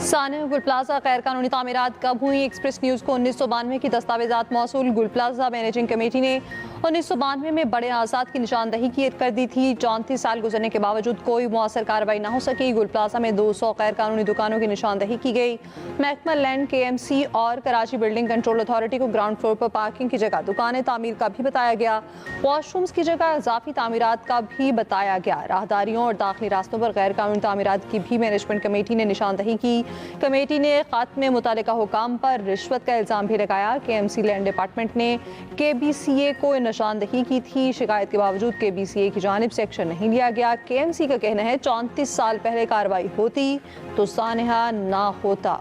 सानिया गुल प्लाजा गैर कानूनी तामीरात कब हुई? एक्सप्रेस न्यूज़ को 1992 की दस्तावेजात मौसूल। गुल प्लाजा मैनेजिंग कमेटी ने 1992 में बड़े आजाद की निशानदही कर दी थी। 34 साल गुजरने के बावजूद कोई मुअस्सर कार्रवाई न हो सकी। गुल प्लाजा में 200 गैर कानूनी दुकानों की निशानदही की गई। महकमा लैंड, KMC और कराची बिल्डिंग कंट्रोल अथॉरिटी को ग्राउंड फ्लोर पर पार्किंग की जगह दुकानें तामीर का भी बताया गया। वॉशरूम्स की जगह इजाफी तामीरात का भी बताया गया। राहदारियों और दाखिली रास्तों पर गैर कानूनी तामीरात की भी मैनेजमेंट कमेटी ने निशानदही की। कमेटी ने खात्मे मुतालिका हुकाम पर रिश्वत का इल्ज़ाम भी लगाया। KMC लैंड डिपार्टमेंट ने KBCA को निशानदही की थी। शिकायत के बावजूद KBCA की जानिब से एक्शन नहीं लिया गया। KMC का कहना है 34 साल पहले कार्रवाई होती तो सानिया ना होता।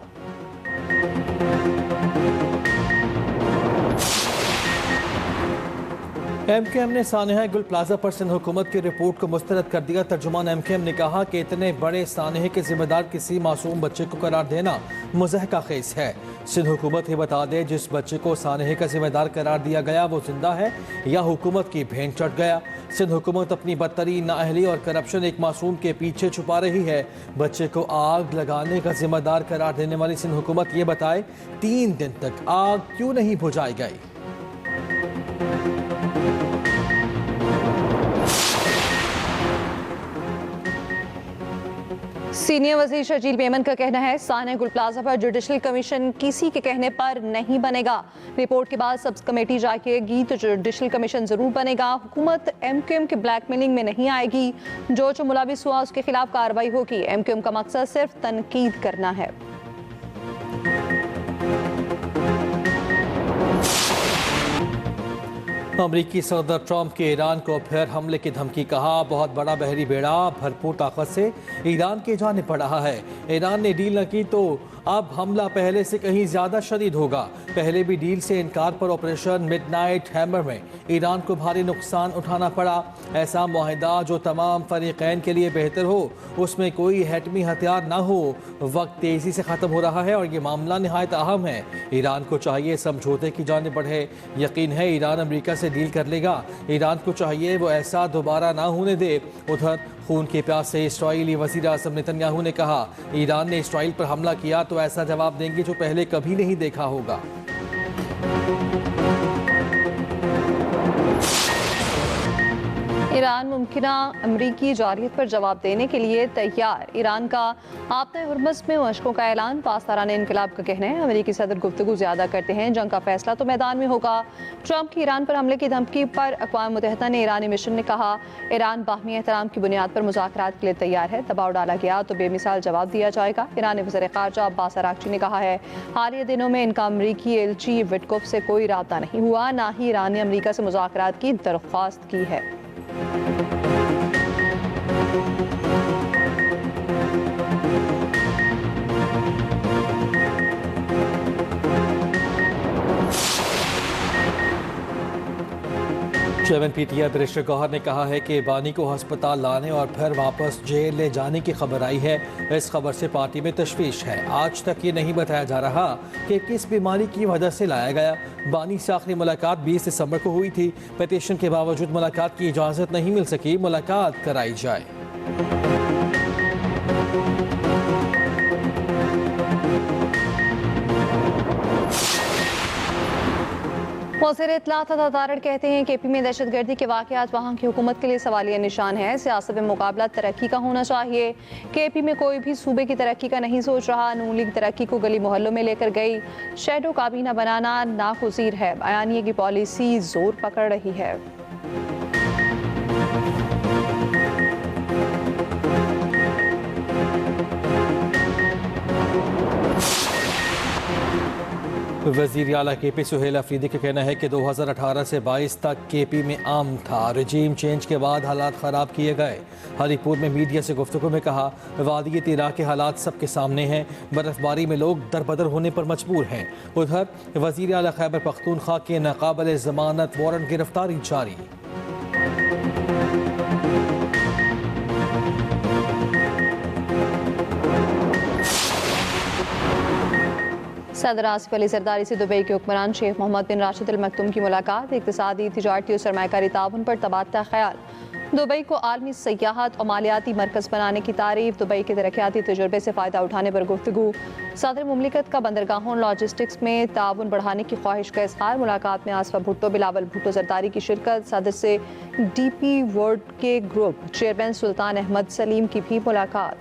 MKM ने सानिया गुल प्लाजा पर सिंध हुकूमत की रिपोर्ट को मुस्तरद कर दिया। तर्जुमान MKM ने कहा कि इतने बड़े सानिया के जिम्मेदार किसी मासूम बच्चे को करार देना मुज़हका खेज है। सिंध हुकूमत ही बता दे जिस बच्चे को सानिया का जिम्मेदार करार दिया गया वो जिंदा है या हुकूमत की भेंट चढ़ गया। सिंध हुकूमत अपनी बदतरीन नाअहली और करप्शन एक मासूम के पीछे छुपा रही है। बच्चे को आग लगाने का जिम्मेदार करार देने वाली सिंध हुकूमत ये बताए 3 दिन तक आग क्यों नहीं बुझाई गई। सीनियर वज़ीर शर्जील मेमन का कहना है सानिया गुल प्लाजा पर जुडिशल कमीशन किसी के कहने पर नहीं बनेगा। रिपोर्ट के बाद सब कमेटी जाएगी तो जुडिशल कमीशन जरूर बनेगा। हुकूमत MKM के ब्लैकमेलिंग में नहीं आएगी। जो मुलविस हुआ उसके खिलाफ कार्रवाई होगी। MKM का मकसद सिर्फ तनकीद करना है। अमरीकी सदर ट्रंप के ईरान को फिर हमले की धमकी। कहा बहुत बड़ा बहरी बेड़ा भरपूर ताकत से ईरान की जानिब बढ़ रहा है। ईरान ने डील न की तो अब हमला पहले से कहीं ज्यादा शदीद होगा। पहले भी डील से इनकार पर ऑपरेशन मिडनाइट हैमर में ईरान को भारी नुकसान उठाना पड़ा। ऐसा मुआहिदा जो तमाम फरीकैन के लिए बेहतर हो, उसमें कोई हैटमी हथियार ना हो। वक्त तेजी से ख़त्म हो रहा है और ये मामला निहायत अहम है। ईरान को चाहिए समझौते की जानिब बढ़े। यकीन है ईरान अमेरिका से डील कर लेगा। ईरान को चाहिए वो ऐसा दोबारा ना होने दे। उधर खून के प्यास से इस्राईली वज़ीर आज़म नेतन्याहू ने कहा ईरान ने इस्राईल पर हमला किया तो ऐसा जवाब देंगे जो पहले कभी नहीं देखा होगा। ईरान मुमकिना अमरीकी जारियत पर जवाब देने के लिए तैयार। ईरान का आपने हुर्मुज़ में मशकों का ऐलान। पासदाराने इनकलाब का कहना है अमरीकी सदर गुफ्तगू ज़्यादा करते हैं, जंग का फैसला तो मैदान में होगा। ट्रंप की ईरान पर हमले की धमकी पर अक़वाम मुत्तहिदा ने ईरानी मिशन ने कहा ईरान बाहमी एहतराम की बुनियाद पर मुज़ाकरात के लिए तैयार है। दबाव डाला गया तो बेमिसाल जवाब दिया जाएगा। ईरानी वज़ीर ख़ारजा अब्बास अराग़ची ने कहा है हालिया दिनों में इनका अमरीकी एलची विटकोफ से कोई राब्ता नहीं हुआ, ना ही ईरान ने अमरीका से मुज़ाकरात की दरख्वास्त की है। चेयरमैन PTI बैरिस्टर गौहर ने कहा है कि बानी को अस्पताल लाने और फिर वापस जेल ले जाने की खबर आई है। इस खबर से पार्टी में तशवीश है। आज तक ये नहीं बताया जा रहा कि किस बीमारी की वजह से लाया गया। बानी से आखिरी मुलाकात 20 दिसंबर को हुई थी। पिटीशन के बावजूद मुलाकात की इजाज़त नहीं मिल सकी। मुलाकात कराई जाए। वज़ीर इत्तलात अता तारड़ कहते हैं KP में दहशतगर्दी के वाक़यात वहाँ की हुकूमत के लिए सवालिया निशान है। सियासत में मुकाबला तरक्की का होना चाहिए। KP में कोई भी सूबे की तरक्की का नहीं सोच रहा। नून लीग तरक्की को गली मोहल्लों में लेकर गई। शैडो काबीना बनाना नागुज़ीर है। बयानिए की पॉलिसी जोर पकड़ रही है। वज़ीर आला KP सुहेल अफरीदी का कहना है कि 2018 से 22 तक KP में आम था। रजीम चेंज के बाद हालात ख़राब किए गए। हरीपुर में मीडिया से गुफ्तगू में कहा वादियत इराक़ के हालात सबके सामने हैं। बर्फबारी में लोग दरबदर होने पर मजबूर हैं। उधर वज़ीर आला खैबर पख्तूनख्वा के नाकाबिल ज़मानत वारंट गिरफ्तारी जारी। सदर आसिफ अली जरदारी से दुबई के हुक्मरान शेख मोहम्मद बिन राशिद अल मखदूम की मुलाकात। इक़्तिसादी, तिजारती और सरमायाकारी ताउन पर तबादला ख्याल। दुबई को आलमी सयाहत और मालियाती मरकज़ बनाने की तारीफ, दुबई के तरक्याती तजुर्बे से फ़ायदा उठाने पर गुफ्तगू। सदर मुमलिकत का बंदरगाहों लॉजिस्टिक्स में ताउन बढ़ाने की ख्वाहिश का इज़हार। मुलाकात में आसफा भुट्टो, बिलावल भुट्टो जरदारी की शिरकत। सदर से DP वर्ल्ड के ग्रुप चेयरमैन सुल्तान अहमद सलीम की भी मुलाकात।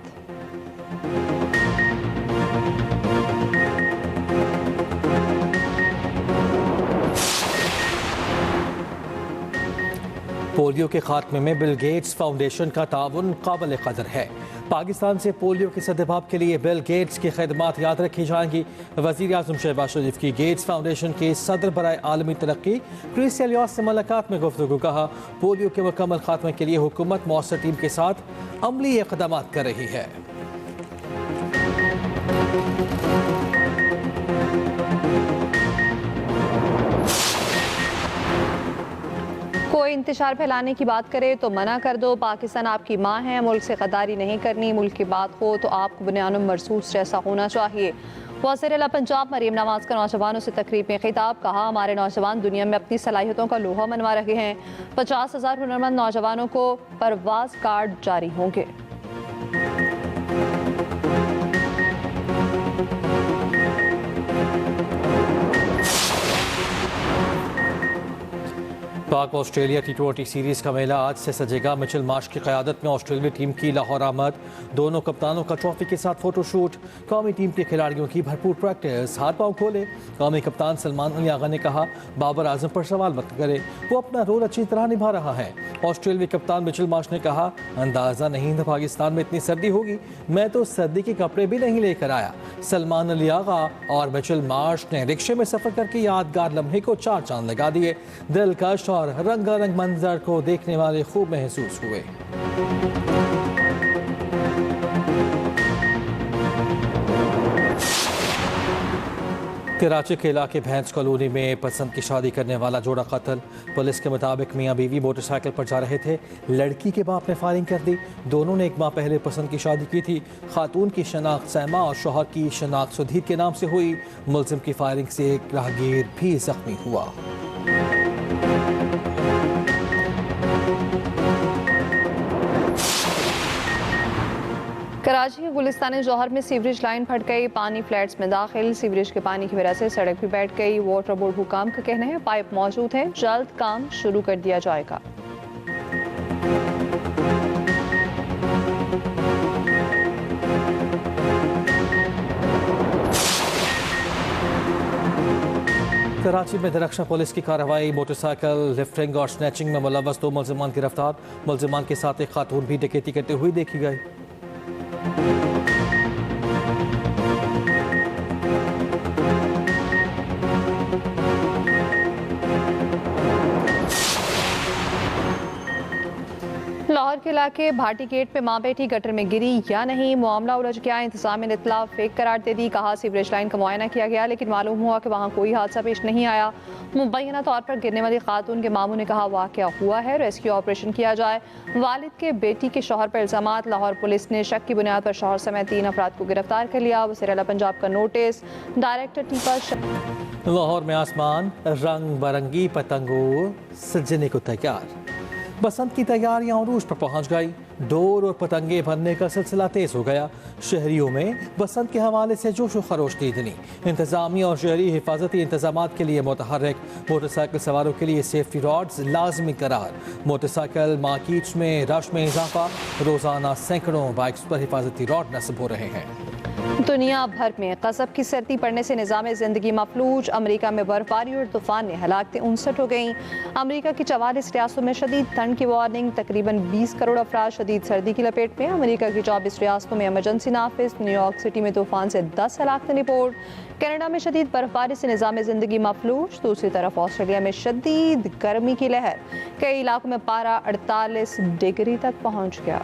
पोलियो के खात्मे में बिल गेट्स फाउंडेशन का ताउन काबिल कदर है। पाकिस्तान से पोलियो के सद्भाव के लिए बिल गेट्स की खदमात याद रखी जाएंगी। वज़ीर आज़म शहबाज शरीफ की गेट्स फाउंडेशन के सदर बराए आलमी तरक्की क्रिस एलियस से मुलाकात में गुफ्तगू। कहा, पोलियो के मुकम्मल खात्मे के लिए हुकूमत मौसर टीम के साथ अमली इक़दाम कर रही है। कोई इंतशार फैलाने की बात करे तो मना कर दो। पाकिस्तान आपकी माँ है, मुल्क से गद्दारी नहीं करनी। मुल्क की बात हो तो आपको बुनियानुम मरसूस जैसा होना चाहिए। वज़ीर आला पंजाब मरीम नवाज का नौजवानों से तकरीब में खिताब। कहा, हमारे नौजवान दुनिया में अपनी सलाहियतों का लोहा मनवा रहे हैं। 50,000 हुनरमंद नौजवानों को परवाज कार्ड जारी होंगे। पाक ऑस्ट्रेलिया T20 सीरीज का मेला आज से सजेगा। मिचेल मार्श की क़यादत में ऑस्ट्रेलियाई टीम की लाहौर आमद। दोनों कप्तानों का ट्रॉफी के साथ फोटोशूट। कौमी टीम के खिलाड़ियों की भरपूर प्रैक्टिस। हाथ पांव खोले। कौमी कप्तान सलमान अली आगा ने कहा, बाबर आजम पर सवाल मत करे, वो अपना रोल अच्छी तरह निभा रहा है। ऑस्ट्रेलियाई कप्तान मिचेल मार्श ने कहा, अंदाज़ा नहीं था पाकिस्तान में इतनी सर्दी होगी, मैं तो सर्दी के कपड़े भी नहीं लेकर आया। सलमान अली आगा और मिचेल मार्श ने रिक्शे में सफ़र करके यादगार लम्हे को चार चांद लगा दिए। दिलकश और रंगारंग मंजर को देखने वाले खूब महसूस हुए। कराची के इलाके भैंस कॉलोनी में पसंद की शादी करने वाला जोड़ा कत्ल। पुलिस के मुताबिक मियां बीवी मोटरसाइकिल पर जा रहे थे। लड़की के बाप ने फायरिंग कर दी। दोनों ने एक माह पहले पसंद की शादी की थी। खातून की शनाख्त सैमा और शौहर की शनाख्त सुधीर के नाम से हुई। मुलजिम की फायरिंग से एक राहगीर भी जख्मी हुआ। कराची के गुलिस्तान जौहर में सीवरेज लाइन फट गई। पानी फ्लैट्स में दाखिल। सीवरेज के पानी की वजह से सड़क भी बैठ गई। वाटर बोर्ड हुकाम का कहना है पाइप मौजूद है, जल्द काम शुरू कर दिया जाएगा। कराची में दरख्शा पुलिस की कार्रवाई। मोटरसाइकिल लिफ्टिंग और स्नैचिंग में मुलव्वस 2 मुलजिमान गिरफ्तार। मुलजिमान के साथ एक खातून भी डकैती करते हुए देखी गई। लाहौर के इलाके भाटी गेट पे माँ बेटी गटर में गिरी या नहीं, मामला उलझ गया। इंतजामिया ने इत्तला फेक करार दे दी। कहा, सीवरेज लाइन का मुआयना किया गया लेकिन मालूम हुआ कि वहाँ कोई हादसा पेश नहीं आया। मुबैना तौर पर गिरने वाली खातून के मामू ने कहा, वाक़या हुआ है, रेस्क्यू ऑपरेशन किया जाए। वालिद के बेटी के शौहर पर इल्जामात। लाहौर पुलिस ने शक की बुनियाद पर शौहर समेत 3 अफराद को गिरफ्तार कर लिया। वज़ीर आला पंजाब का नोटिस। डायरेक्टर टीपा लाहौर में आसमान रंग बरंगी पतंगों सजने को तैयार। बसंत की तैयारियां उरूज पर पहुंच गई। डोर और पतंगे भरने का सिलसिला तेज हो गया। शहरियों में बसंत के हवाले से जोश व खरोश दीदनी। इंतजामिया और शहरी हिफाजती इंतजाम के लिए मुतहर्रिक। मोटरसाइकिल सवारों के लिए सेफ्टी रॉड्स लाजमी करार। मोटरसाइकिल मार्केट्स में रश में इजाफा। रोजाना सैकड़ों बाइक्स पर हिफाजती रॉड नस्ब हो रहे हैं। दुनिया भर में कसब की सर्दी पड़ने से निज़ाम ज़िंदगी मफलूज। अमेरिका में बर्फबारी और तूफान ने हलाकतें 59 हो गईं। अमेरिका की 44 रियासतों में शदीद ठंड की वार्निंग। तकरीबन 20 करोड़ अफराद शदीद सर्दी की लपेट में। अमेरिका की 24 रियासतों में इमरजेंसी नाफिज। न्यूयॉर्क सिटी में तूफान से 10 हलाकतें रिपोर्ट। कनाडा में शदीद बर्फबारी से निज़ाम ज़िंदगी मफलूज। दूसरी तरफ ऑस्ट्रेलिया में शदीद गर्मी की लहर। कई इलाकों में पारा 48 डिग्री तक पहुँच गया।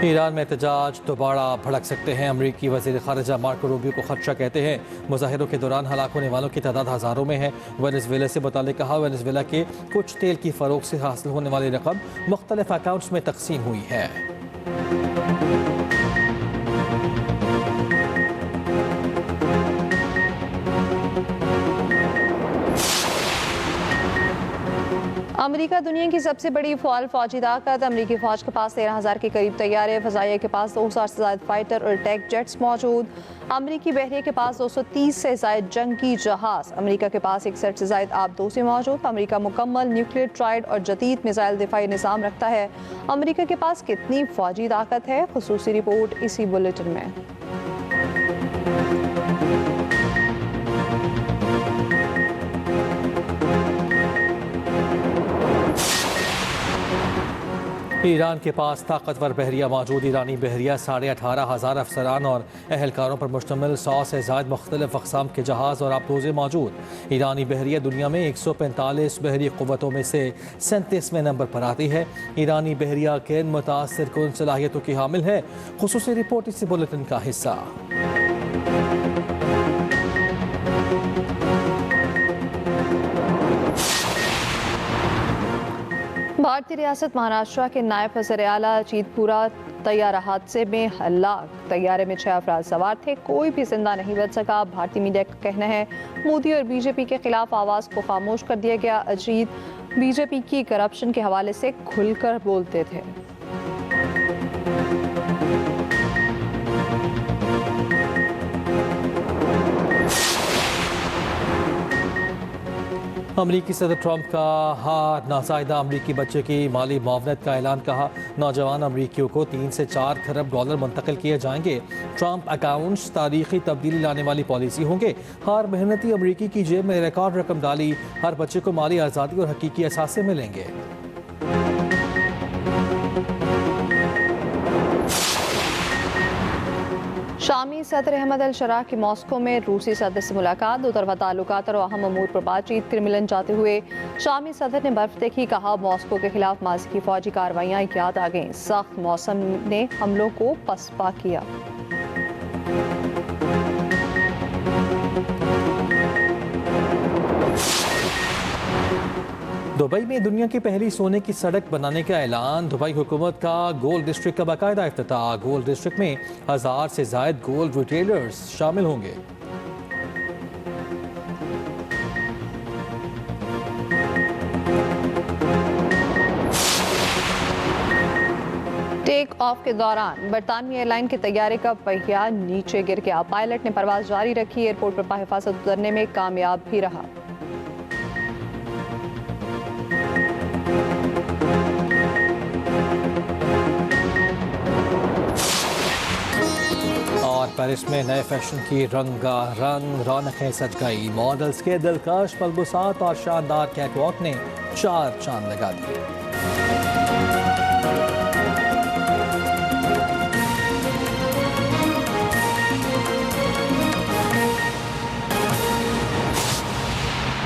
ईरान में एहतजाज दोबारा भड़क सकते हैं। अमरीकी वज़ीर ख़ारिजा मार्को रूबियो को खदशा कहते हैं। मुज़ाहिरों के दौरान हलाक होने वालों की तादाद हज़ारों में है। वेनेज़ुएला से मुताल्लिक़ कहा, वेनेज़ुएला के कुछ तेल की फ़रोख्त से हासिल होने वाली रकम मुख्तलिफ अकाउंट्स में तकसीम हुई है। अमेरिका दुनिया की सबसे बड़ी फौजी ताकत। अमेरिकी फौज के पास 13,000 के करीब तैयारे, फजाइया के पास 2,000 से ज्यादा फाइटर और अटैक जेट्स मौजूद। अमेरिकी बहरिया के पास 230 से ज्यादा जंगी जहाज। अमेरिका के पास 61 से ज्यादा आबदोसे मौजूद। अमेरिका मुकम्मल न्यूक्लियर ट्राइड और जदीद मिसाइल दिफाई निज़ाम रखता है। अमेरिका के पास कितनी फौजी ताकत है, खुसूसी रिपोर्ट इसी बुलेटिन में। ईरान के पास ताकतवर बहरिया मौजूद। ईरानी बहरिया 18,500 अफसरान और एहलकारों पर मुश्तमिल 100 से ज़ायद मुख्तलिफ अक़साम के जहाज़ और आबदोज़े मौजूद। ईरानी बहरिया दुनिया में 145 बहरी क़ुव्वतों में से 37वें नंबर पर आती है। ईरानी बहरिया किन मुतासिर कुन सलाहियतों की हामिल है, खुसूसी रिपोर्ट इसी बुलेटिन का हिस्सा। भारतीय रियासत महाराष्ट्र के नायब वज़ीर आला अजीतपुरा तैयारा हादसे में हलाक। तैयारे में 6 अफराद सवार थे, कोई भी जिंदा नहीं बच सका। भारतीय मीडिया का कहना है मोदी और बीजेपी के खिलाफ आवाज़ को खामोश कर दिया गया। अजीत बीजेपी की करप्शन के हवाले से खुलकर बोलते थे। अमरीकी सदर ट्रंप का नासाइदा अमरीकी बच्चे की माली मुआवनत का ऐलान। कहा नौजवान अमरीकियों को 3 से 4 खरब डॉलर मुंतकिल किए जाएंगे। ट्रंप अकाउंट्स तारीखी तब्दीली लाने वाली पॉलिसी होंगे। हर मेहनती अमरीकी की जेब में रिकॉर्ड रकम डाली। हर बच्चे को माली आज़ादी और हकीकी असासे मिलेंगे। शामी सदर अहमद अल शरा की मॉस्को में रूसी सदर से मुलाकात। दो तरफा ताल्लुकात और अहम अमूर पर बातचीत। क्रिमलिन जाते हुए शामी सदर ने बर्फ देखी। कहा मॉस्को के खिलाफ माजी की फौजी कार्रवाइयाँ याद आ गईं। सख्त मौसम ने हमलों को पसपा किया। दुबई में दुनिया की पहली सोने की सड़क बनाने का ऐलान। दुबई हुकूमत का गोल्ड डिस्ट्रिक्ट का बाकायदा इफ्तिताह। गोल्ड डिस्ट्रिक्ट में 1000 से ज़ायद गोल्ड रिटेलर्स शामिल होंगे। टेक ऑफ के दौरान बरतानवी एयरलाइन के तैयारे का पहिया नीचे गिर गया। पायलट ने परवाज जारी रखी। एयरपोर्ट पर बाहिफाजत उतरने में कामयाब भी रहा। और पेरिस में नए फैशन की रंगारंग रौनकें सज गई। मॉडल्स के दिलकश मलबूसात और शानदार कैटवॉक ने 4 चांद लगा दिए।